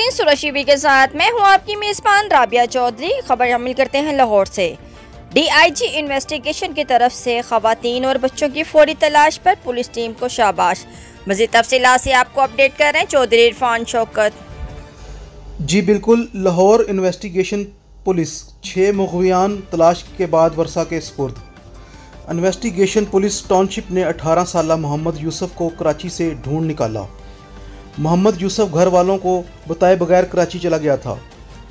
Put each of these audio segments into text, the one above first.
नाज़रीन, सूरज टीवी के साथ मैं हूं आपकी मेज़बान राबिया चौधरी। खबर शामिल करते हैं लाहौर से। डीआईजी इन्वेस्टिगेशन की तरफ से खवातीन और बच्चों की फौरी तलाश पर पुलिस टीम को शाबाश। मज़ीद तफसीलात से आपको अपडेट कर रहे हैं चौधरी इरफान शौकत। जी बिल्कुल, लाहौर इन्वेस्टिगेशन पुलिस 6 मुग़वियान तलाश के बाद वर्षा के सुपुर्द। इन्वेस्टिगेशन पुलिस टाउनशिप ने 18 साला मोहम्मद यूसुफ को कराची से ढूंढ निकाला। मोहम्मद यूसुफ घर वालों को बताए बगैर कराची चला गया था।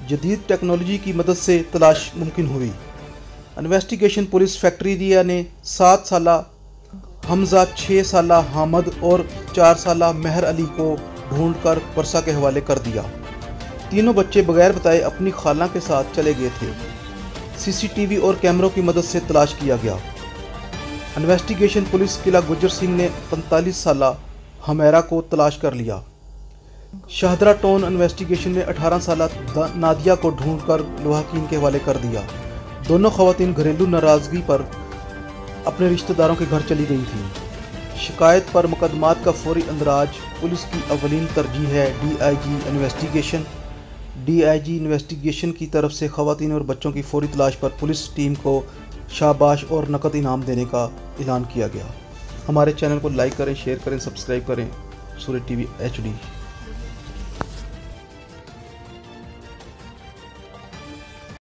जदीद टेक्नोलॉजी की मदद से तलाश मुमकिन हुई। इन्वेस्टिगेशन पुलिस फैक्ट्री एरिया ने 7 साला हमजा, 6 साला हामद और 4 साला मेहर अली को ढूंढकर वर्षा के हवाले कर दिया। तीनों बच्चे बगैर बताए अपनी खाला के साथ चले गए थे। सीसीटीवी और कैमरों की मदद से तलाश किया गया। इन्वेस्टिगेशन पुलिस किला गुजर सिंह ने 45 साला हमेरा को तलाश कर लिया। शाहदरा टाउन इन्वेस्टिगेशन ने 18 साला नादिया को ढूंढकर लवाहकीन के हवाले कर दिया। दोनों खवातीन घरेलू नाराज़गी पर अपने रिश्तेदारों के घर चली गई थी। शिकायत पर मुकदमात का फौरी अंदराज पुलिस की अवलीन तरजीह है। डीआईजी इन्वेस्टिगेशन की तरफ से खवातीन और बच्चों की फौरी तलाश पर पुलिस टीम को शाबाश और नकद इनाम देने का ऐलान किया गया। हमारे चैनल को लाइक करें, शेयर करें, सब्सक्राइब करें। सूरज टीवी HD।